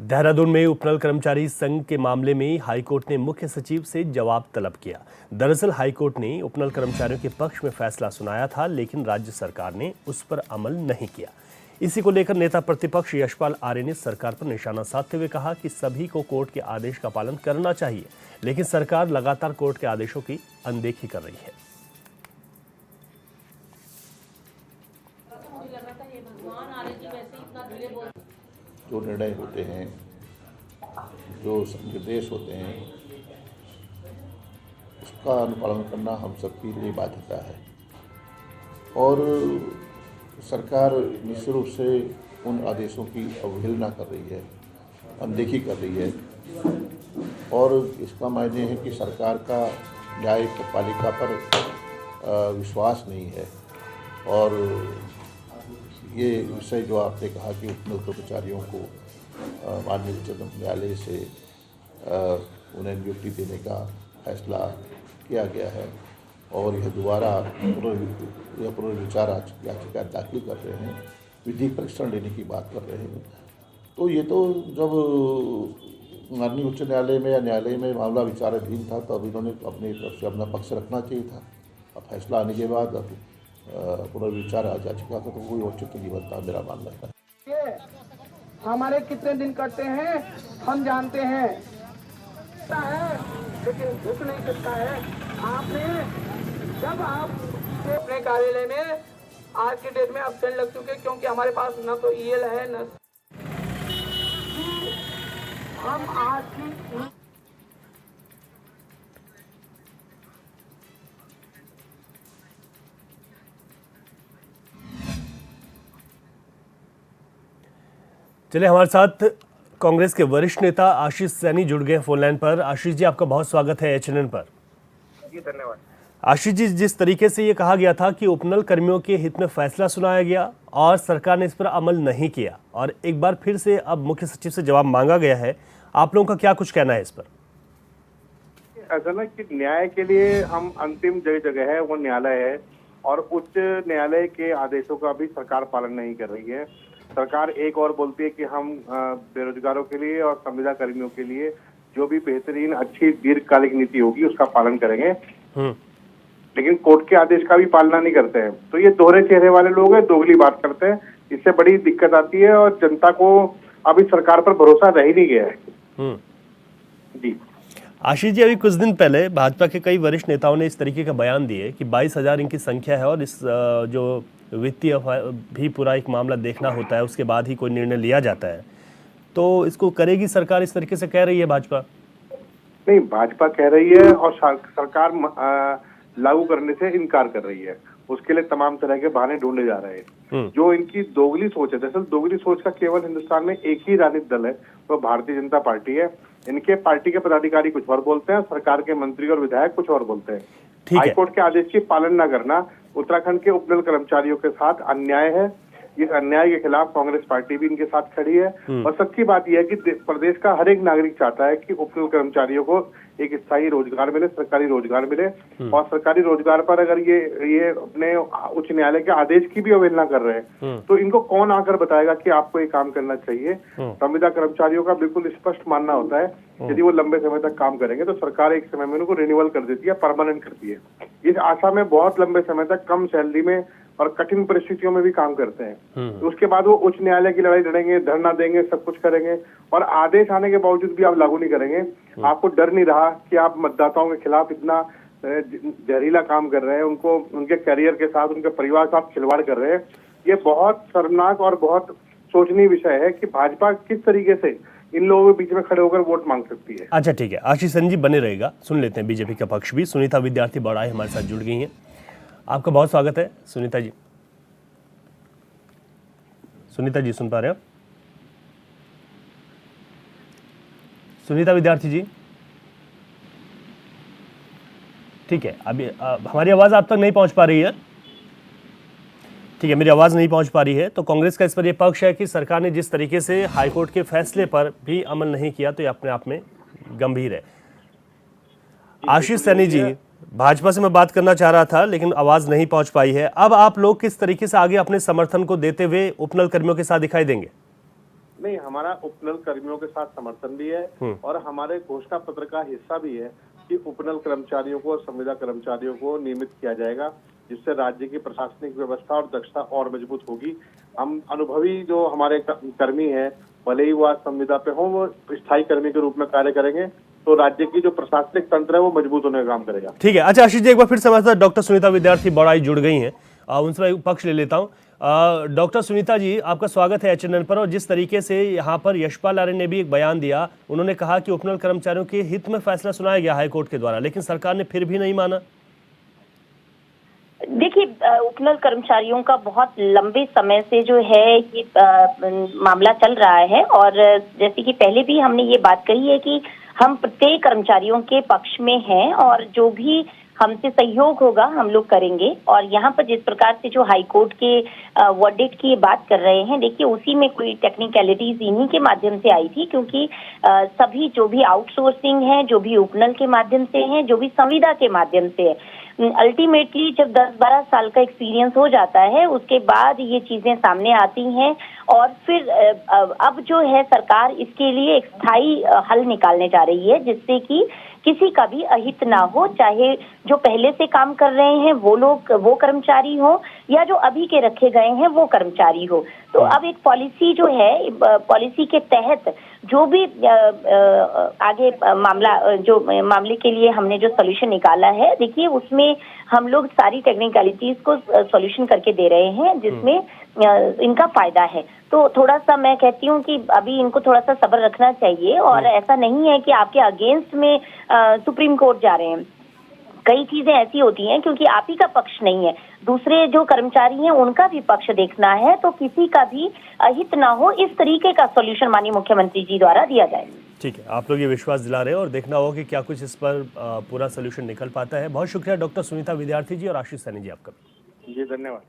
देहरादून में उपनल कर्मचारी संघ के मामले में हाईकोर्ट ने मुख्य सचिव से जवाब तलब किया। दरअसल हाईकोर्ट ने उपनल कर्मचारियों के पक्ष में फैसला सुनाया था, लेकिन राज्य सरकार ने उस पर अमल नहीं किया। इसी को लेकर नेता प्रतिपक्ष यशपाल आर्य ने सरकार पर निशाना साधते हुए कहा कि सभी को कोर्ट के आदेश का पालन करना चाहिए, लेकिन सरकार लगातार कोर्ट के आदेशों की अनदेखी कर रही है। जो निर्णय होते हैं, जो निर्देश होते हैं, उसका अनुपालन करना हम सबके लिए बाध्यता है। और सरकार निश्चित रूप से उन आदेशों की अवहेलना कर रही है, अनदेखी कर रही है। और इसका मायने है कि सरकार का न्यायिक पालिका पर विश्वास नहीं है। और ये विषय जो आपने कहा कि उपनल कर्मचारियों को माननीय उच्चतम न्यायालय से उन्हें नियुक्ति देने का फैसला किया गया है और यह दोबारा पुनर्विचार याचिका दाखिल कर रहे हैं, विधिक परीक्षण लेने की बात कर रहे हैं। तो ये तो जब माननीय उच्च न्यायालय में या न्यायालय में मामला विचाराधीन था तब इन्होंने अपनी तरफ से अपना पक्ष रखना चाहिए था। अब फैसला आने के बाद अब पुनर्विचार याचिका का तो कोई औचित्य नहीं बनता, मेरा मानना है। हमारे कितने दिन कटते हैं हम जानते हैं, लेकिन झुक नहीं सकता है। आपने जब आप अपने कार्यालय में आज के डेट में अब्सेंट लग चुके, क्योंकि हमारे पास न तो ईएल है न हम आज की चलिए, हमारे साथ कांग्रेस के वरिष्ठ नेता आशीष सैनी जुड़ गए फोन लाइन पर। आशीष जी, आपका बहुत स्वागत है एचएनएन पर। जी धन्यवाद। आशीष जी, जिस तरीके से ये कहा गया था कि उपनल कर्मियों के हित में फैसला सुनाया गया और सरकार ने इस पर अमल नहीं किया और एक बार फिर से अब मुख्य सचिव से जवाब मांगा गया है, आप लोगों का क्या कुछ कहना है इस पर? ऐसा ना कि न्याय के लिए हम अंतिम जगह है वो न्यायालय है और उच्च न्यायालय के आदेशों का भी सरकार पालन नहीं कर रही है। सरकार एक और बोलती है कि हम बेरोजगारों के लिए और संविदा कर्मियों के लिए जो भी बेहतरीन अच्छी दीर्घकालिक नीति होगी उसका पालन करेंगे, लेकिन कोर्ट के आदेश का भी पालना नहीं करते हैं। तो ये दोहरे चेहरे वाले लोग हैं, दोगली बात करते हैं, इससे बड़ी दिक्कत आती है और जनता को अभी सरकार पर भरोसा रह ही नहीं गया है। जी आशीष जी, अभी कुछ दिन पहले भाजपा के कई वरिष्ठ नेताओं ने इस तरीके का बयान दिए कि 22,000 इनकी संख्या है और इस जो वित्तीय भी पूरा एक मामला देखना होता है, उसके बाद ही कोई निर्णय लिया जाता है। तो इसको करेगी सरकार, इस तरीके से कह रही है भाजपा? नहीं, भाजपा कह रही है और सरकार लागू करने से इनकार कर रही है। उसके लिए तमाम तरह के बहाने ढूंढे जा रहे हैं। जो इनकी दोगली सोच है, दरअसल दोगली सोच का केवल हिंदुस्तान में एक ही राजनीतिक दल है, वो भारतीय जनता पार्टी है। इनके पार्टी के पदाधिकारी कुछ और बोलते हैं, सरकार के मंत्री और विधायक कुछ और बोलते हैं। हाईकोर्ट के आदेश की पालन न करना उत्तराखंड के उपनल कर्मचारियों के साथ अन्याय है। इस अन्याय के खिलाफ कांग्रेस पार्टी भी इनके साथ खड़ी है। और सच्ची बात यह है कि प्रदेश का हर एक नागरिक चाहता है कि उपनल कर्मचारियों को एक स्थायी रोजगार मिले, सरकारी रोजगार मिले। और सरकारी रोजगार पर अगर ये अपने उच्च न्यायालय के आदेश की भी अवहेलना कर रहे हैं तो इनको कौन आकर बताएगा कि आपको ये काम करना चाहिए? संविदा कर्मचारियों का बिल्कुल स्पष्ट मानना होता है, यदि वो लंबे समय तक काम करेंगे तो सरकार एक समय में उनको रिन्यूअल कर देती है, परमानेंट करती है। इस आशा में बहुत लंबे समय तक कम सैलरी में और कठिन परिस्थितियों में भी काम करते हैं। तो उसके बाद वो उच्च न्यायालय की लड़ाई लड़ेंगे, धरना देंगे, सब कुछ करेंगे और आदेश आने के बावजूद भी आप लागू नहीं करेंगे। आपको डर नहीं रहा कि आप मतदाताओं के खिलाफ इतना जहरीला काम कर रहे हैं, उनको उनके करियर के साथ, उनके परिवार के साथ खिलवाड़ कर रहे हैं। ये बहुत शर्मनाक और बहुत सोचनीय विषय है कि भाजपा किस तरीके से इन लोगों के बीच में खड़े होकर वोट मांग सकती है। अच्छा, ठीक है, आशीष सैनी जी बने रहेगा, सुन लेते हैं बीजेपी का पक्ष भी। सुनीता विद्यार्थी बड़ाई हमारे साथ जुड़ गई हैं। आपका बहुत स्वागत है सुनीता जी। सुनीता जी, सुन पा रहे हो? सुनीता विद्यार्थी जी, ठीक है, अभी हमारी आवाज आप तक नहीं पहुंच पा रही है। ठीक है, मेरी आवाज नहीं पहुंच पा रही है। तो कांग्रेस का इस पर यह पक्ष है कि सरकार ने जिस तरीके से हाईकोर्ट के फैसले पर भी अमल नहीं किया तो ये अपने आप में गंभीर है। आशीष सैनी जी, भाजपा से मैं बात करना चाह रहा था लेकिन आवाज नहीं पहुंच पाई है। अब आप लोग किस तरीके से आगे अपने समर्थन को देते हुए उपनल कर्मियों के साथ दिखाई देंगे? नहीं, हमारा उपनल कर्मियों के साथ समर्थन भी है और हमारे घोषणा पत्र का हिस्सा भी है कि उपनल कर्मचारियों को और संविदा कर्मचारियों को नियमित किया जाएगा, जिससे राज्य की प्रशासनिक व्यवस्था और दक्षता और मजबूत होगी। हम अनुभवी जो हमारे कर्मी हैं, भले ही वो आज संविदा पे हो, वो स्थायी कर्मी के रूप में कार्य करेंगे, तो राज्य की जो प्रशासनिक तंत्र है वो मजबूत होने का काम करेगा। ठीक है। अच्छा आशीष जी, एक बार फिर से हमारे साथ डॉक्टर सुनीता विद्यार्थी बड़ाई जुड़ गई हैं, उनसे मैं पक्ष ले लेता हूं। डॉक्टर सुनीता जी, आपका स्वागत है एचएनएन पर। और जिस तरीके से यहाँ पर यशपाल आर्य ने भी एक बयान दिया, उन्होंने कहा कि उपनल कर्मचारियों के हित में फैसला सुनाया गया हाईकोर्ट के द्वारा, लेकिन सरकार ने फिर भी नहीं माना। देखिए, उपनल कर्मचारियों का बहुत लंबे समय से जो है ये मामला चल रहा है और जैसे कि पहले भी हमने ये बात कही है कि हम प्रत्येक कर्मचारियों के पक्ष में हैं और जो भी हमसे सहयोग होगा हम लोग करेंगे। और यहाँ पर जिस प्रकार से जो हाईकोर्ट के वर्डिक्ट की बात कर रहे हैं, देखिए उसी में कोई टेक्निकलिटीज इन्हीं के माध्यम से आई थी, क्योंकि सभी जो भी आउटसोर्सिंग है, जो भी उपनल के माध्यम से है, जो भी संविदा के माध्यम से है, अल्टीमेटली जब 10-12 साल का एक्सपीरियंस हो जाता है उसके बाद ये चीजें सामने आती हैं और फिर अब जो है सरकार इसके लिए एक स्थायी हल निकालने जा रही है, जिससे कि किसी का भी अहित ना हो, चाहे जो पहले से काम कर रहे हैं वो लोग, वो कर्मचारी हो, या जो अभी के रखे गए हैं वो कर्मचारी हो। तो अब एक पॉलिसी जो है, पॉलिसी के तहत जो भी आगे मामले के लिए हमने जो सॉल्यूशन निकाला है, देखिए उसमें हम लोग सारी टेक्निकलिटीज को सॉल्यूशन करके दे रहे हैं, जिसमें इनका फायदा है। तो थोड़ा सा मैं कहती हूँ कि अभी इनको थोड़ा सा सब्र रखना चाहिए और ऐसा नहीं है कि आपके अगेंस्ट में सुप्रीम कोर्ट जा रहे हैं। कई चीजें ऐसी होती हैं क्योंकि आप ही का पक्ष नहीं है, दूसरे जो कर्मचारी हैं उनका भी पक्ष देखना है, तो किसी का भी अहित ना हो, इस तरीके का सॉल्यूशन माननीय मुख्यमंत्री जी द्वारा दिया जाए। ठीक है, आप लोग ये विश्वास दिला रहे हैं और देखना होगा कि क्या कुछ इस पर पूरा सोल्यूशन निकल पाता है। बहुत शुक्रिया डॉक्टर सुनीता विद्यार्थी जी और आशीष सैनी जी आपका। जी धन्यवाद।